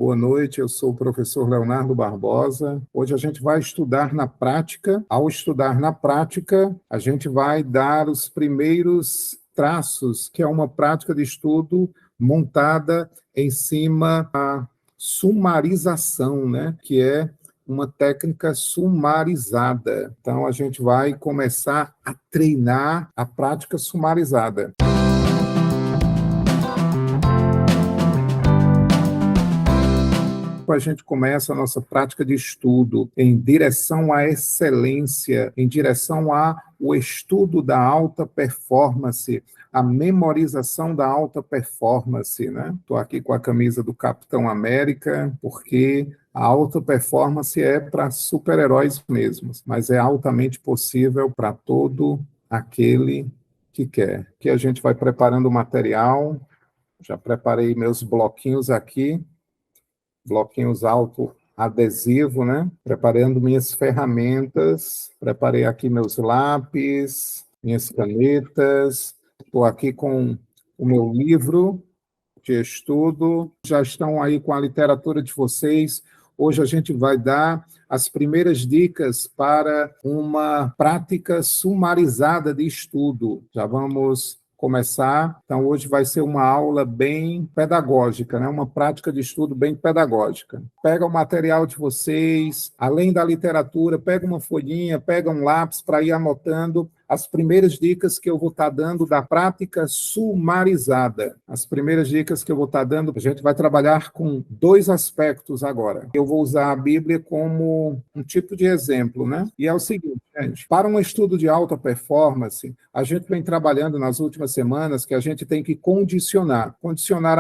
boa noite. Eu sou o professor Leonardo Barbosa. Hoje a gente vai estudar na prática. Ao estudar na prática, a gente vai dar os primeiros traços, que é uma prática de estudo montada em cima da sumarização, né? Que é uma técnica sumarizada. Então, a gente vai começar a treinar a prática sumarizada. A gente começa a nossa prática de estudo em direção à excelência, em direção ao estudo da alta performance, a memorização da alta performance, né? Estou aqui com a camisa do Capitão América, porque a alta performance é para super-heróis mesmos, mas é altamente possível para todo aquele que quer. Aqui a gente vai preparando o material, já preparei meus bloquinhos aqui, bloquinhos auto-adesivo, né? Preparando minhas ferramentas, preparei aqui meus lápis, minhas canetas, estou aqui com o meu livro de estudo, já estão aí com a literatura de vocês. Hoje a gente vai dar as primeiras dicas para uma prática sumarizada de estudo. Já vamos começar. Então, hoje vai ser uma aula bem pedagógica, né? Uma prática de estudo bem pedagógica. Pega o material de vocês, além da literatura, pega uma folhinha, pega um lápis para ir anotando as primeiras dicas que eu vou estar dando da prática sumarizada. As primeiras dicas que eu vou estar dando, a gente vai trabalhar com dois aspectos agora. Eu vou usar a Bíblia como um tipo de exemplo, né? E é o seguinte, gente, para um estudo de alta performance, a gente vem trabalhando nas últimas semanas que a gente tem que condicionar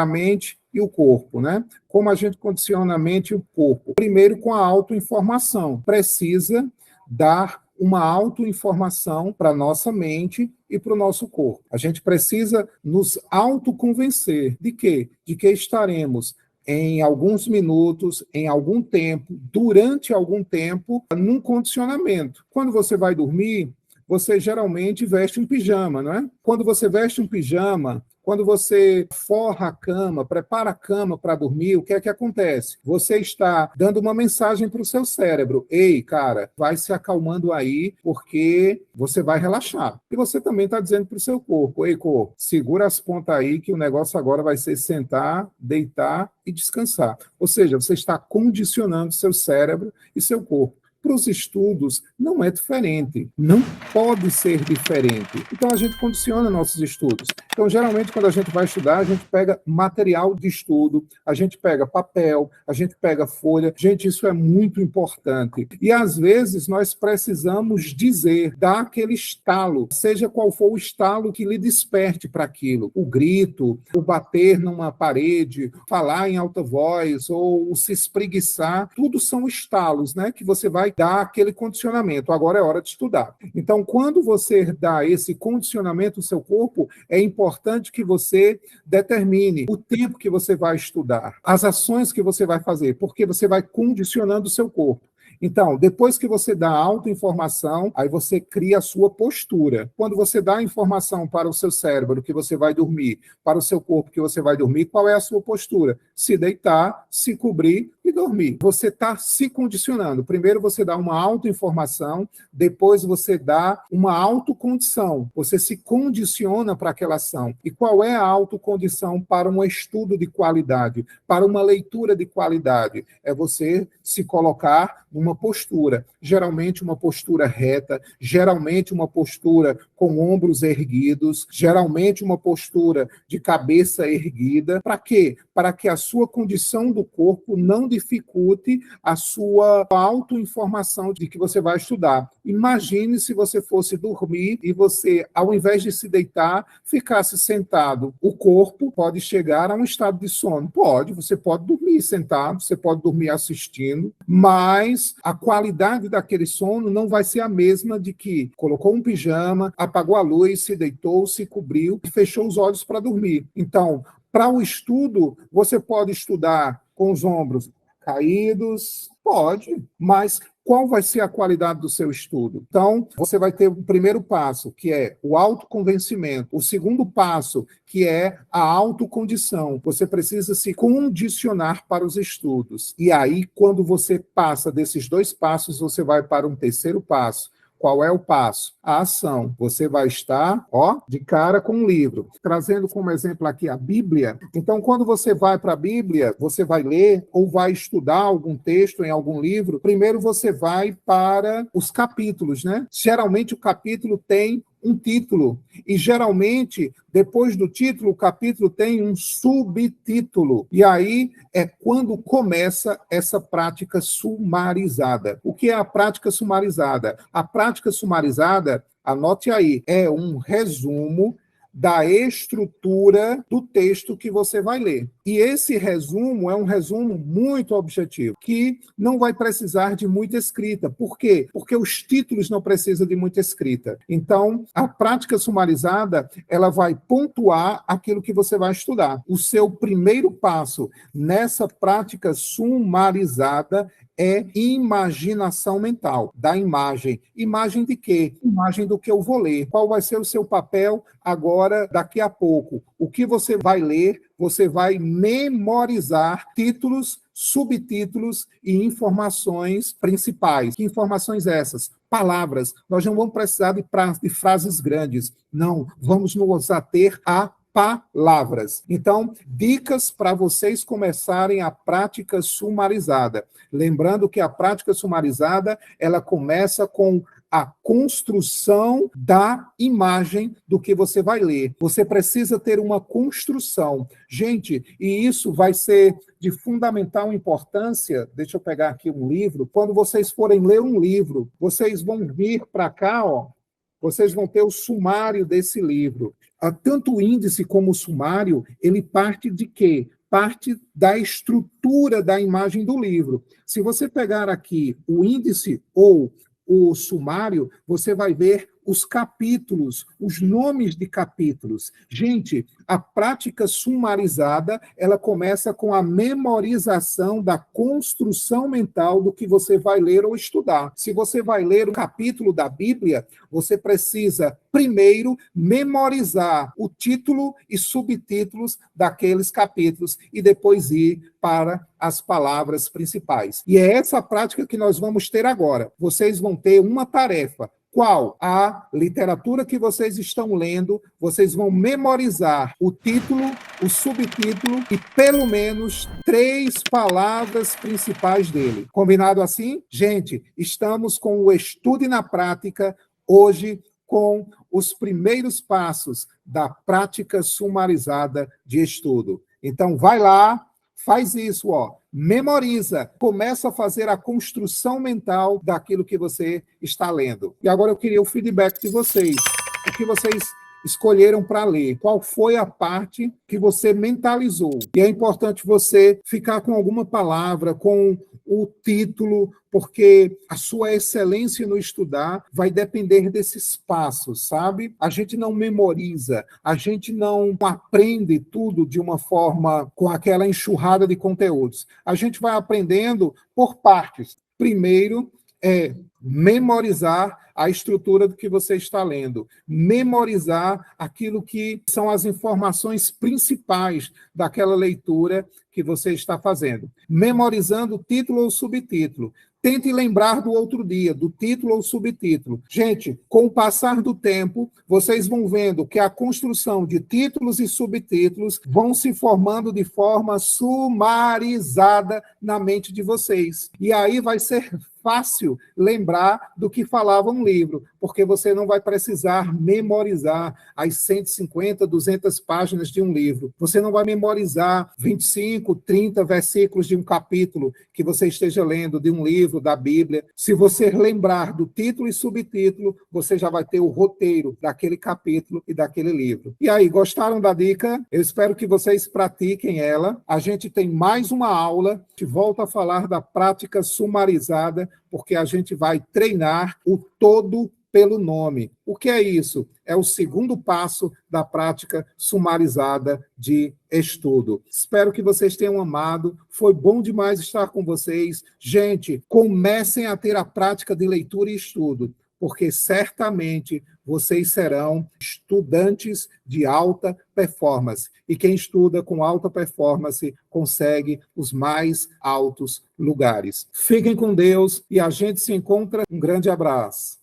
a mente e o corpo, né? Como a gente condiciona a mente e o corpo? Primeiro, com a autoinformação. Precisa dar uma autoinformação para a nossa mente e para o nosso corpo. A gente precisa nos autoconvencer de quê? De que estaremos em alguns minutos, em algum tempo, durante algum tempo, num condicionamento. Quando você vai dormir, você geralmente veste um pijama, não é? Quando você veste um pijama, quando você forra a cama, prepara a cama para dormir, o que é que acontece? Você está dando uma mensagem para o seu cérebro. Ei, cara, vai se acalmando aí, porque você vai relaxar. E você também está dizendo para o seu corpo, ei, corpo, segura as pontas aí, que o negócio agora vai ser sentar, deitar e descansar. Ou seja, você está condicionando seu cérebro e seu corpo. Para os estudos, não é diferente, não pode ser diferente. Então, a gente condiciona nossos estudos. Então, geralmente, quando a gente vai estudar, a gente pega material de estudo, a gente pega papel, a gente pega folha. Gente, isso é muito importante. E, às vezes, nós precisamos dizer, dar aquele estalo, seja qual for o estalo que lhe desperte para aquilo. O grito, o bater numa parede, falar em alta voz, ou se espreguiçar, tudo são estalos, né, que você vai dar aquele condicionamento. Agora é hora de estudar. Então, quando você dá esse condicionamento ao seu corpo, é importante que você determine o tempo que você vai estudar, as ações que você vai fazer, porque você vai condicionando o seu corpo. Então, depois que você dá a autoinformação, aí você cria a sua postura. Quando você dá a informação para o seu cérebro que você vai dormir, para o seu corpo que você vai dormir, qual é a sua postura? Se deitar, se cobrir e dormir. Você está se condicionando. Primeiro você dá uma autoinformação, depois você dá uma autocondição. Você se condiciona para aquela ação. E qual é a autocondição para um estudo de qualidade, para uma leitura de qualidade? É você se colocar numa postura, geralmente uma postura reta, geralmente uma postura com ombros erguidos, geralmente uma postura de cabeça erguida. Para quê? Para que a sua condição do corpo não dificulte a sua autoinformação de que você vai estudar. Imagine se você fosse dormir e você, ao invés de se deitar, ficasse sentado. O corpo pode chegar a um estado de sono. Pode, você pode dormir sentado, você pode dormir assistindo, mas a qualidade daquele sono não vai ser a mesma de que colocou um pijama, apagou a luz, se deitou, se cobriu e fechou os olhos para dormir. Então, para o estudo, você pode estudar com os ombros caídos, pode, mas qual vai ser a qualidade do seu estudo? Então, você vai ter o primeiro passo, que é o autoconvencimento. O segundo passo, que é a autocondição. Você precisa se condicionar para os estudos. E aí, quando você passa desses dois passos, você vai para um terceiro passo. Qual é o passo? A ação. Você vai estar, de cara com um livro. Trazendo como exemplo aqui a Bíblia. Então, quando você vai para a Bíblia, você vai ler ou vai estudar algum texto em algum livro, primeiro você vai para os capítulos, né? Geralmente o capítulo tem um título. E, geralmente, depois do título, o capítulo tem um subtítulo. E aí é quando começa essa prática sumarizada. O que é a prática sumarizada? A prática sumarizada, anote aí, é um resumo da estrutura do texto que você vai ler. E esse resumo é um resumo muito objetivo, que não vai precisar de muita escrita. Por quê? Porque os títulos não precisam de muita escrita. Então, a prática sumarizada, ela vai pontuar aquilo que você vai estudar. O seu primeiro passo nessa prática sumarizada é imaginação mental, da imagem. Imagem de quê? Imagem do que eu vou ler. Qual vai ser o seu papel agora, daqui a pouco? O que você vai ler? Você vai memorizar títulos, subtítulos e informações principais. Que informações essas? Palavras. Nós não vamos precisar de frases grandes. Não, vamos nos ater a palavras. Então, dicas para vocês começarem a prática sumarizada. Lembrando que a prática sumarizada, ela começa com a construção da imagem do que você vai ler. Você precisa ter uma construção. Gente, e isso vai ser de fundamental importância. Deixa eu pegar aqui um livro. Quando vocês forem ler um livro, vocês vão vir para cá, vocês vão ter o sumário desse livro. Tanto o índice como o sumário, ele parte de quê? Parte da estrutura da imagem do livro. Se você pegar aqui o índice ou o sumário, você vai ver os capítulos, os nomes de capítulos. Gente, a prática sumarizada, ela começa com a memorização da construção mental do que você vai ler ou estudar. Se você vai ler um capítulo da Bíblia, você precisa, primeiro, memorizar o título e subtítulos daqueles capítulos e depois ir para as palavras principais. E é essa prática que nós vamos ter agora. Vocês vão ter uma tarefa. Qual? A literatura que vocês estão lendo, vocês vão memorizar o título, o subtítulo e pelo menos 3 palavras principais dele. Combinado assim? Gente, estamos com o Estude na Prática, hoje com os primeiros passos da prática sumarizada de estudo. Então, vai lá, faz isso, memoriza, começa a fazer a construção mental daquilo que você está lendo. E agora eu queria o feedback de vocês. O que vocês escolheram para ler? Qual foi a parte que você mentalizou? E é importante você ficar com alguma palavra, com o título, porque a sua excelência no estudar vai depender desses passos, sabe? A gente não memoriza, a gente não aprende tudo de uma forma com aquela enxurrada de conteúdos. A gente vai aprendendo por partes. Primeiro é memorizar a estrutura do que você está lendo, memorizar aquilo que são as informações principais daquela leitura que você está fazendo. Memorizando o título ou subtítulo. Tente lembrar do outro dia, do título ou subtítulo. Gente, com o passar do tempo, vocês vão vendo que a construção de títulos e subtítulos vão se formando de forma sumarizada na mente de vocês. E aí vai ser fácil lembrar do que falava um livro, porque você não vai precisar memorizar as 150, 200 páginas de um livro. Você não vai memorizar 25, 30 versículos de um capítulo que você esteja lendo de um livro, da Bíblia. Se você lembrar do título e subtítulo, você já vai ter o roteiro daquele capítulo e daquele livro. E aí, gostaram da dica? Eu espero que vocês pratiquem ela. A gente tem mais uma aula, a gente volta a falar da prática sumarizada, porque a gente vai treinar o todo pelo nome. O que é isso? É o segundo passo da prática sumarizada de estudo. Espero que vocês tenham amado. Foi bom demais estar com vocês. Gente, comecem a ter a prática de leitura e estudo, porque certamente vocês serão estudantes de alta performance. E quem estuda com alta performance consegue os mais altos lugares. Fiquem com Deus e a gente se encontra. Um grande abraço.